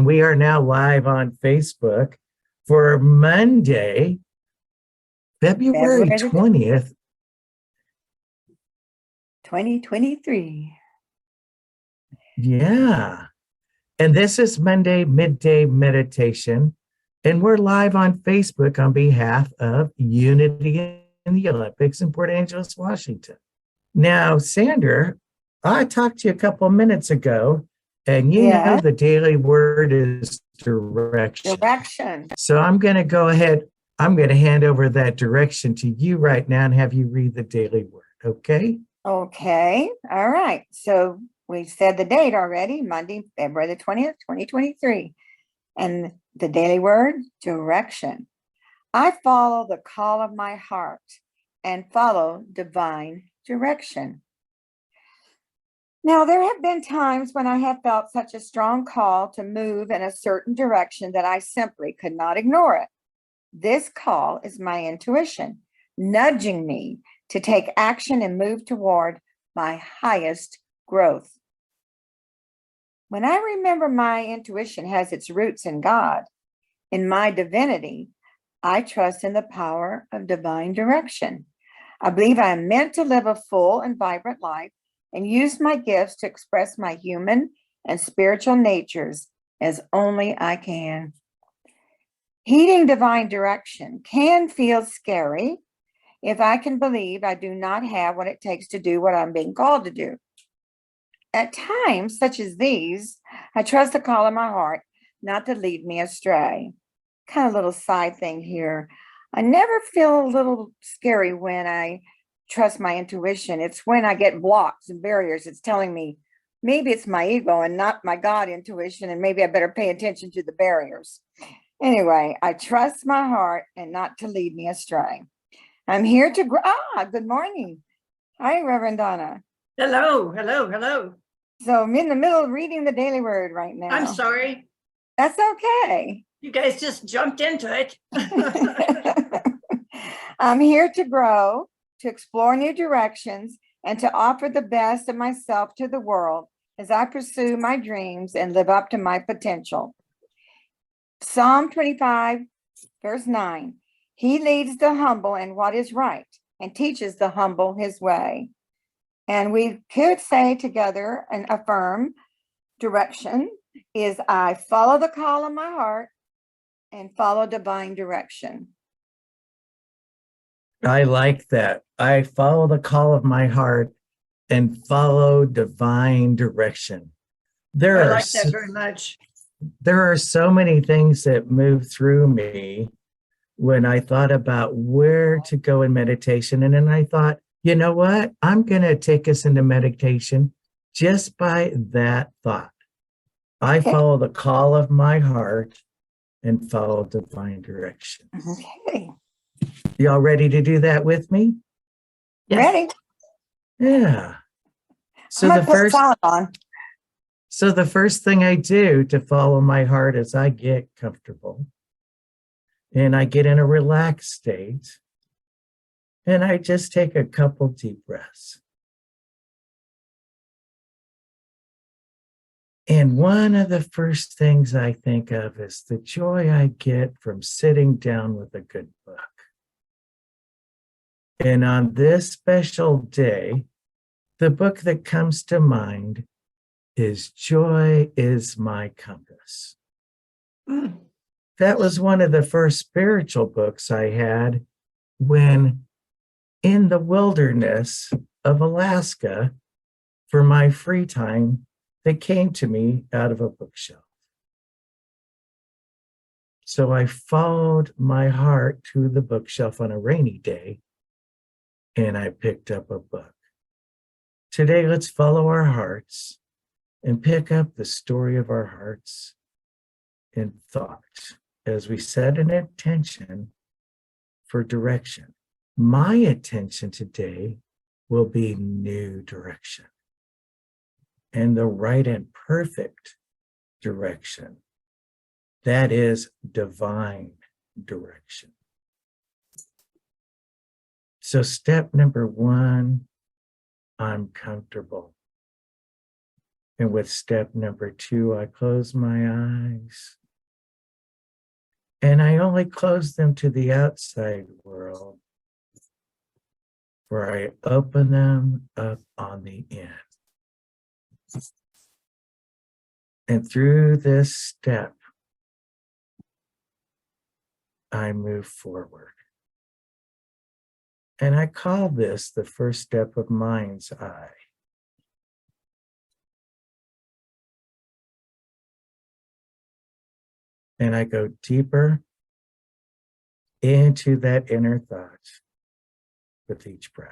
and we are now live on Facebook for Monday, February 20th, 2023. Yeah. And this is Monday Midday Meditation. And we're live on Facebook on behalf of Unity in the Olympics in Port Angeles, Washington. Now, Sandra, I talked to you a couple of minutes ago, and you know the daily word is direction. So I'm going to go ahead. I'm going to hand over that direction to you right now and have you read the daily word, okay? Okay. All right. So we said the date already, Monday, February the 20th, 2023. And the daily word, direction. I follow the call of my heart and follow divine direction. Now, there have been times when I have felt such a strong call to move in a certain direction that I simply could not ignore it. This call is my intuition, nudging me to take action and move toward my highest growth. When I remember my intuition has its roots in God, in my divinity, I trust in the power of divine direction. I believe I am meant to live a full and vibrant life and use my gifts to express my human and spiritual natures as only I can. Heeding divine direction can feel scary if I can believe I do not have what it takes to do what I'm being called to do. At times such as these, I trust the call of my heart not to lead me astray. Kind of little side thing here. I never feel a little scary when I trust my intuition. It's when I get blocks and barriers. It's telling me maybe it's my ego and not my God intuition, and maybe I better pay attention to the barriers. Anyway, I trust my heart and not to lead me astray. I'm here to good morning. Hi, Reverend Donna. Hello, hello, hello. So I'm in the middle of reading the daily word right now. I'm sorry. That's okay. You guys just jumped into it. I'm here to grow, to explore new directions, and to offer the best of myself to the world as I pursue my dreams and live up to my potential. Psalm 25, verse 9. He leads the humble in what is right and teaches the humble his way. And we could say together and affirm direction is I follow the call of my heart and follow divine direction. I like that. I follow the call of my heart and follow divine direction. I like that very much. There are so many things that move through me when I thought about where to go in meditation. And then I thought, you know what? I'm going to take us into meditation just by that thought. I follow the call of my heart and follow divine direction. Okay. Y'all ready to do that with me? Yes. Ready? Yeah. So the first thing I do to follow my heart is I get comfortable and I get in a relaxed state and I just take a couple deep breaths. And one of the first things I think of is the joy I get from sitting down with a good book. And on this special day, the book that comes to mind is Joy is My Compass. That was one of the first spiritual books I had when in the wilderness of Alaska for my free time that came to me out of a bookshelf. So I followed my heart to the bookshelf on a rainy day and I picked up a book. Today, let's follow our hearts and pick up the story of our hearts in thought as we set an intention for direction. My intention today will be new direction and the right and perfect direction. That is divine direction. So step number one, I'm comfortable. And with step number 2, I close my eyes. And I only close them to the outside world, where I open them up on the in. And through this step, I move forward. And I call this the first step of mind's eye. And I go deeper into that inner thought with each breath.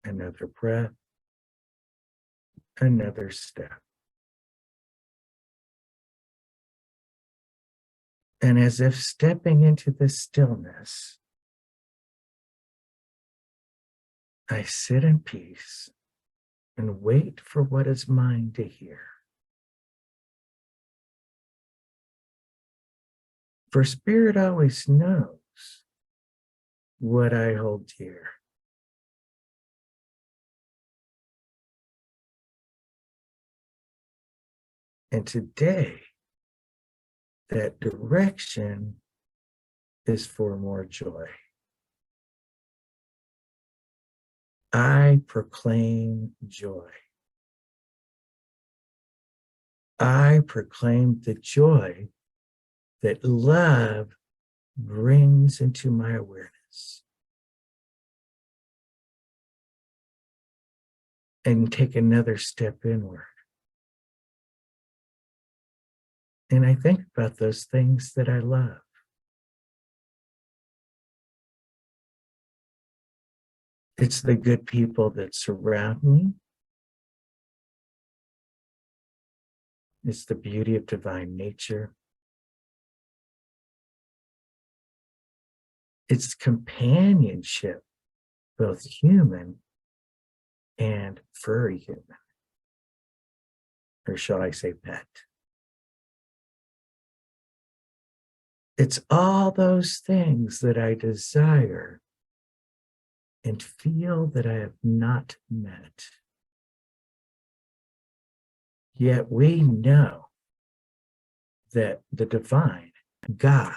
Another breath, another step. And as if stepping into the stillness, I sit in peace and wait for what is mine to hear. For Spirit always knows what I hold dear. And today, that direction is for more joy. I proclaim joy. I proclaim the joy that love brings into my awareness. And take another step inward. And I think about those things that I love. It's the good people that surround me. It's the beauty of divine nature. It's companionship, both human and furry human. Or shall I say pet? It's all those things that I desire and feel that I have not met. Yet we know that the divine, God,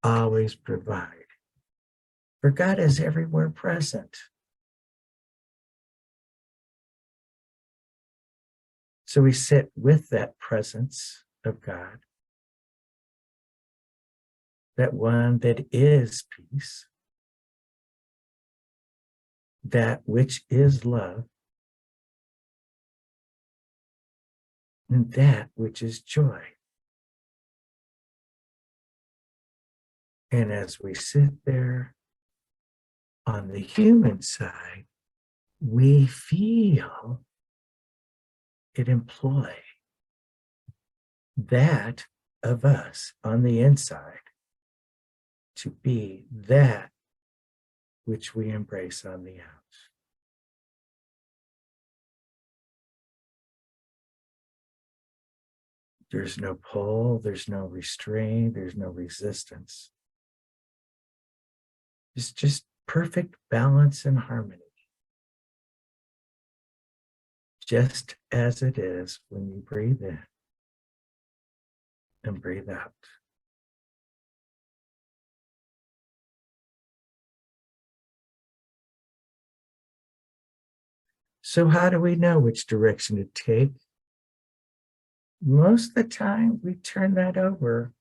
always provides. For God is everywhere present. So we sit with that presence of God, that one that is peace, that which is love, and that which is joy. And as we sit there on the human side, we feel it employ that of us on the inside to be that which we embrace on the out. There's no pull, there's no restraint, there's no resistance. It's just perfect balance and harmony. Just as it is when you breathe in and breathe out. So how do we know which direction to take? Most of the time, we turn that over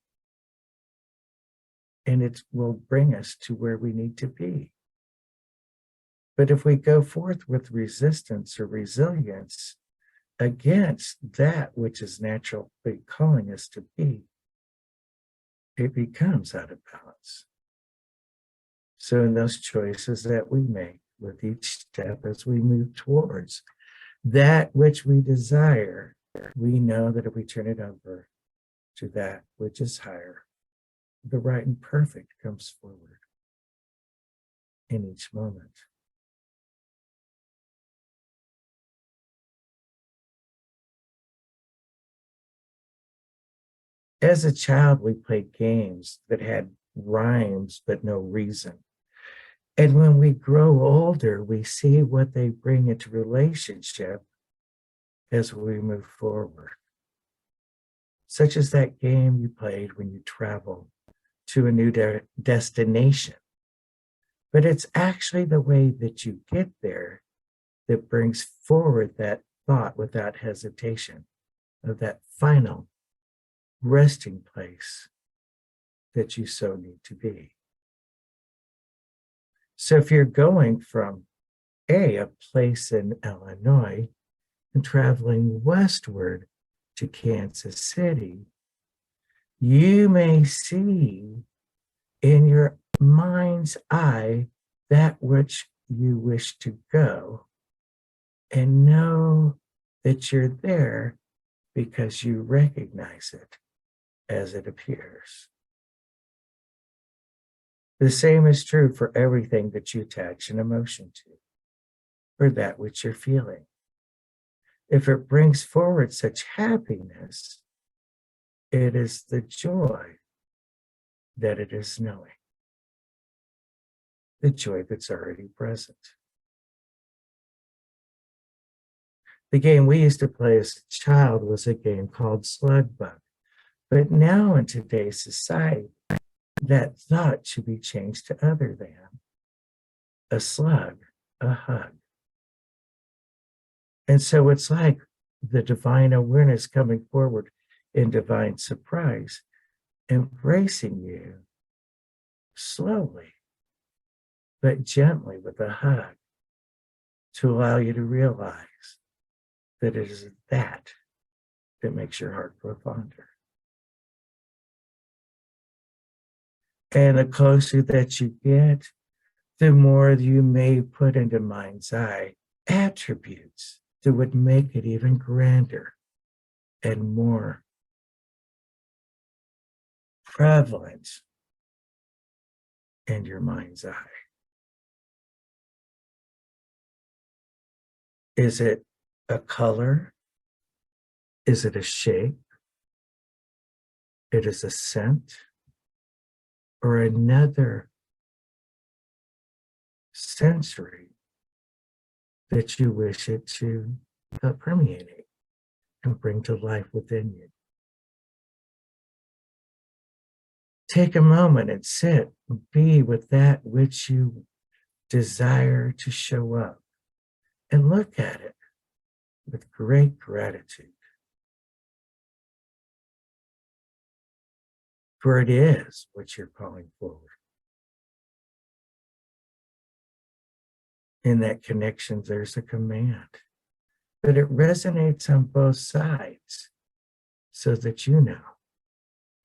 and it will bring us to where we need to be. But if we go forth with resistance or resilience against that which is naturally calling us to be, it becomes out of balance. So in those choices that we make with each step as we move towards that which we desire, we know that if we turn it over to that which is higher, the right and perfect comes forward in each moment. As a child, we played games that had rhymes but no reason. And when we grow older, we see what they bring into relationship as we move forward. Such as that game you played when you travel to a new destination. But it's actually the way that you get there that brings forward that thought without hesitation of that final resting place that you so need to be. So if you're going from a place in Illinois and traveling westward to Kansas City, you may see in your mind's eye that which you wish to go and know that you're there because you recognize it as it appears. The same is true for everything that you attach an emotion to, or that which you're feeling. If it brings forward such happiness, it is the joy that it is knowing, the joy that's already present. The game we used to play as a child was a game called Slug Bug. But now in today's society, that thought should be changed to other than a slug, a hug. And so it's like the divine awareness coming forward in divine surprise, embracing you slowly, but gently with a hug to allow you to realize that it is that makes your heart grow fonder. And the closer that you get, the more you may put into mind's eye attributes that would make it even grander and more prevalent in your mind's eye. Is it a color? Is it a shape? It is a scent? Or another sensory that you wish it to permeate and bring to life within you? Take a moment and sit and be with that which you desire to show up and look at it with great gratitude. For it is what you're calling forward. In that connection, there's a command, but it resonates on both sides so that you know,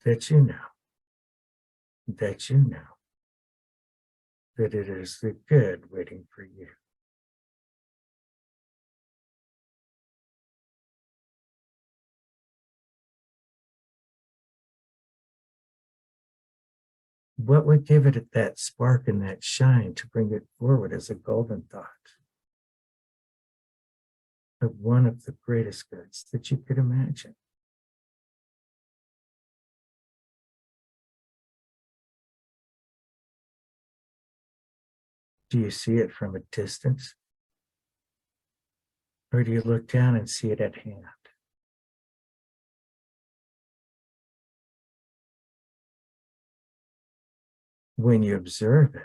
that you know, that you know that it is the good waiting for you. What would give it that spark and that shine to bring it forward as a golden thought of one of the greatest goods that you could imagine? Do you see it from a distance? Or do you look down and see it at hand? When you observe it,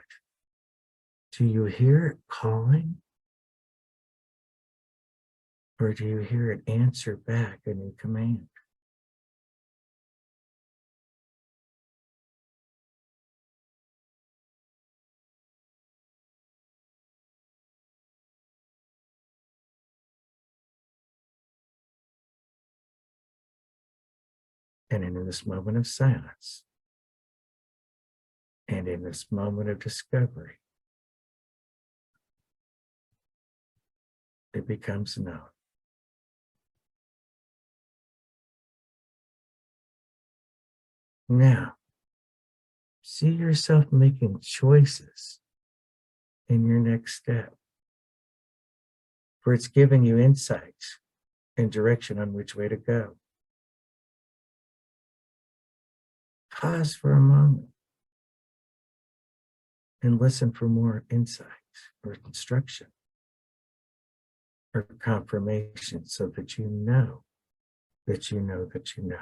do you hear it calling? Or do you hear it answer back a new command? And in this moment of silence, and in this moment of discovery, it becomes known. Now, see yourself making choices in your next step, for it's giving you insights and direction on which way to go. Pause for a moment and listen for more insight or instruction or confirmation so that you know that you know that you know.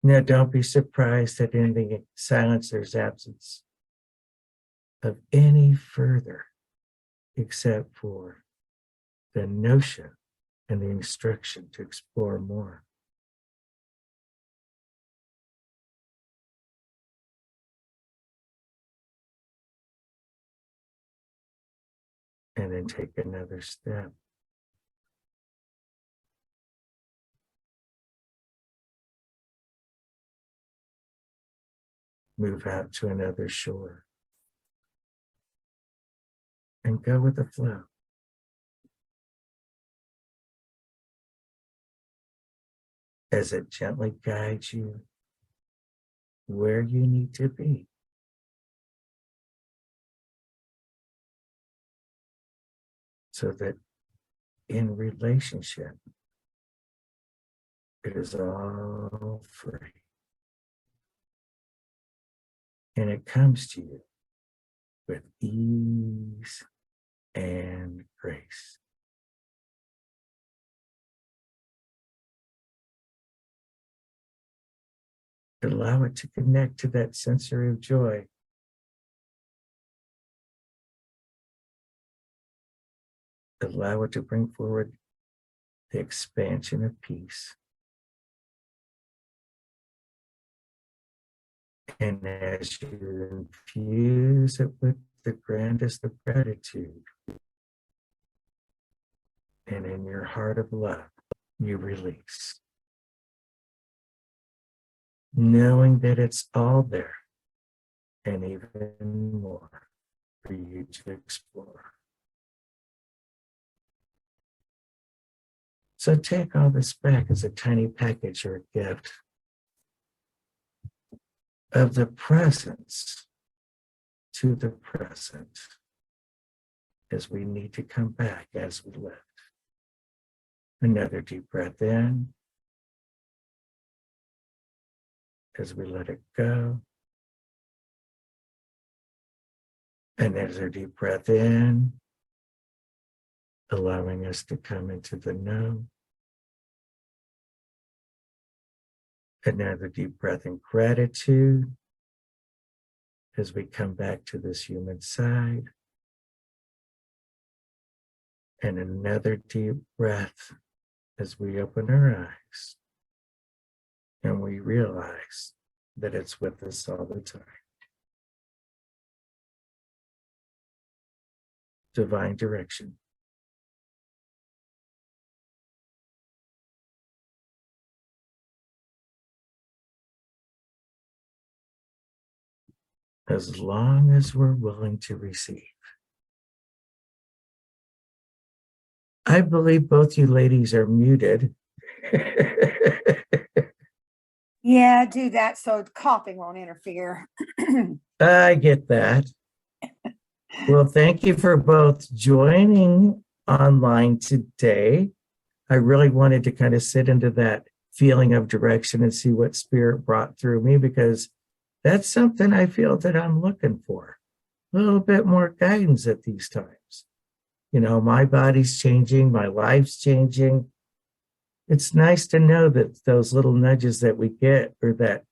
Now, don't be surprised that in the silence there's absence of any further except for the notion and the instruction to explore more. And then take another step. Move out to another shore. And go with the flow. As it gently guides you where you need to be. So that in relationship, it is all free. And it comes to you with ease and grace. Allow it to connect to that sensory of joy. Allow it to bring forward the expansion of peace. And as you infuse it with the grandest of gratitude, and in your heart of love, you release. Knowing that it's all there, and even more for you to explore. So take all this back as a tiny package or a gift of the presence to the present as we need to come back as we live. Another deep breath in as we let it go. Another deep breath in, allowing us to come into the know. Another deep breath in gratitude as we come back to this human side. And another deep breath as we open our eyes and we realize that it's with us all the time. Divine direction. As long as we're willing to receive. I believe both you ladies are muted. Yeah, do that so coughing won't interfere. I get that. Well, thank you for both joining online today. I really wanted to kind of sit into that feeling of direction and see what Spirit brought through me, because that's something I feel that I'm looking for. A little bit more guidance at these times. You know, my body's changing, my life's changing. It's nice to know that those little nudges that we get, or that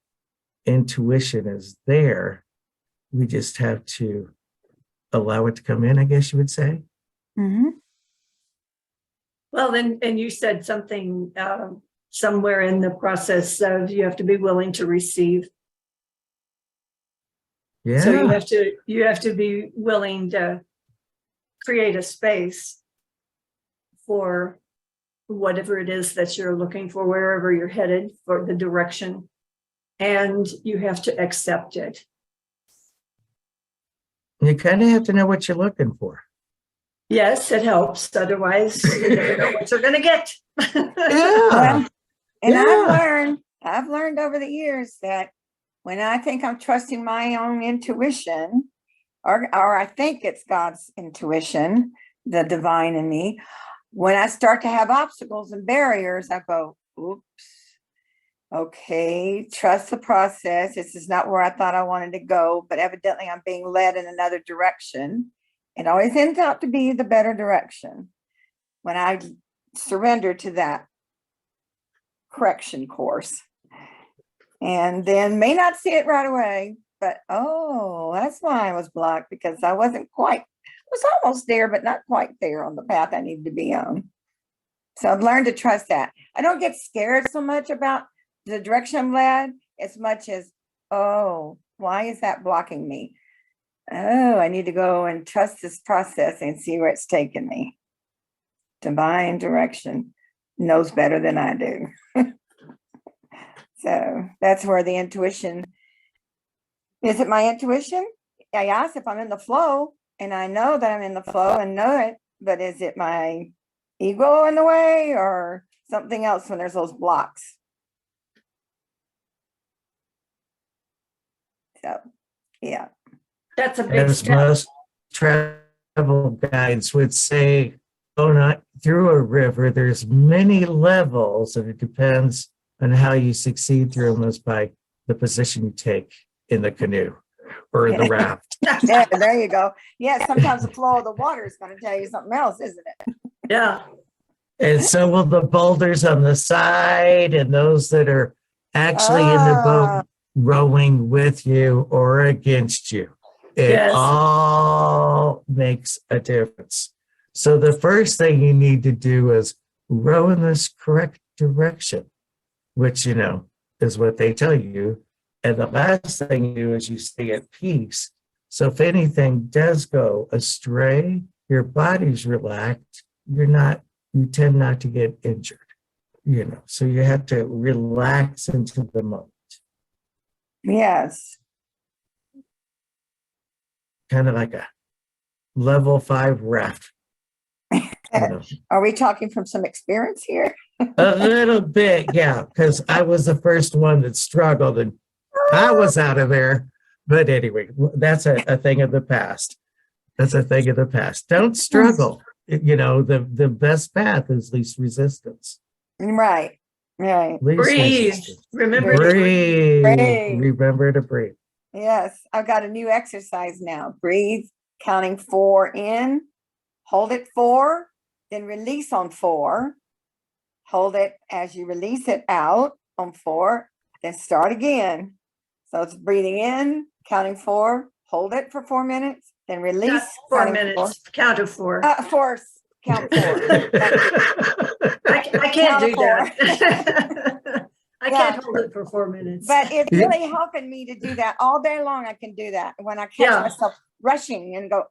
intuition is there. We just have to allow it to come in, I guess you would say. Mm-hmm. Well, and you said something somewhere in the process of you have to be willing to receive. Yeah. So you have to be willing to create a space for whatever it is that you're looking for, wherever you're headed, for the direction, and you have to accept it. You kind of have to know what you're looking for. Yes, it helps. Otherwise, you never know what you're going to get. Yeah. And Yeah. I've learned over the years that when I think I'm trusting my own intuition, or I think it's God's intuition, the divine in me, when I start to have obstacles and barriers, I go, oops. Okay, trust the process. This is not where I thought I wanted to go, but evidently I'm being led in another direction. It always ends out to be the better direction when I surrender to that correction course. And then may not see it right away, but oh, that's why I was blocked, because I was almost there, but not quite there on the path I needed to be on. So I've learned to trust that. I don't get scared so much about the direction I'm led as much as, oh, why is that blocking me? Oh, I need to go and trust this process and see where it's taking me. Divine direction knows better than I do. So that's where the intuition, is it my intuition? I ask if I'm in the flow, and I know that I'm in the flow and know it, but is it my ego in the way or something else when there's those blocks? So, yeah. That's a big As step. most travel guides would say, go not through a river, there's many levels, and it depends on how you succeed through them as by the position you take in the canoe or the raft. Yeah, there you go. Yeah, sometimes the flow of the water is going to tell you something else, isn't it? Yeah. And so will the boulders on the side and those that are actually in the boat rowing with you or against you. It Yes. all makes a difference. So the first thing you need to do is row in this correct direction, which, is what they tell you. And the last thing you do is you stay at peace. So if anything does go astray, your body's relaxed, you tend not to get injured, so you have to relax into the moment. Yes. Kind of like a level 5 raft. Are we talking from some experience here? A little bit, yeah, because I was the first one that struggled and I was out of there. But anyway, that's a thing of the past. That's a thing of the past. Don't struggle. The best path is least resistance. Right. Right. Least Breathe. resistance. Remember to Breathe. Breathe. Remember to breathe. Yes. I've got a new exercise now. Breathe, counting 4 in, hold it 4, then release on 4. Hold it as you release it out on 4, then start again. So it's breathing in, counting 4, hold it for 4 minutes, then release. That's 4 counting minutes. Count of 4. 4, count 4. I can't do Count that. I Yeah. can't hold it for 4 minutes. But it's really helping me to do that all day long. I can do that when I catch Yeah. myself rushing and go,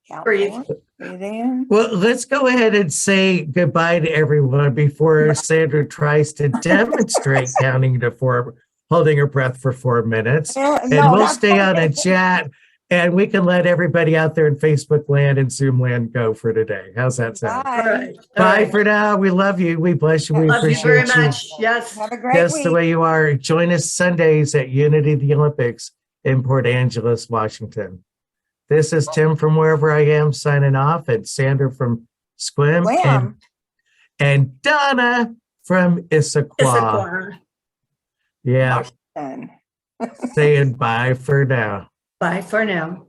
count Breathe. 4, breathe in. Well, let's go ahead and say goodbye to everyone before Sandra tries to demonstrate counting to 4, holding her breath for 4 minutes. No, And we'll not stay 4 on a minutes. chat, and we can let everybody out there in Facebook land and Zoom land go for today. How's that sound? All Bye. right. All Bye right. for now. We love you. We bless you. We Love you appreciate very much. Yes. Have a great Just week. the way you are. Join us Sundays at Unity the Olympics in Port Angeles, Washington. This is Tim from Wherever I Am signing off, and Sandra from Squim, Wham. and Donna from Issaquah. Issachar. Yeah, Done. saying bye for now. Bye for now.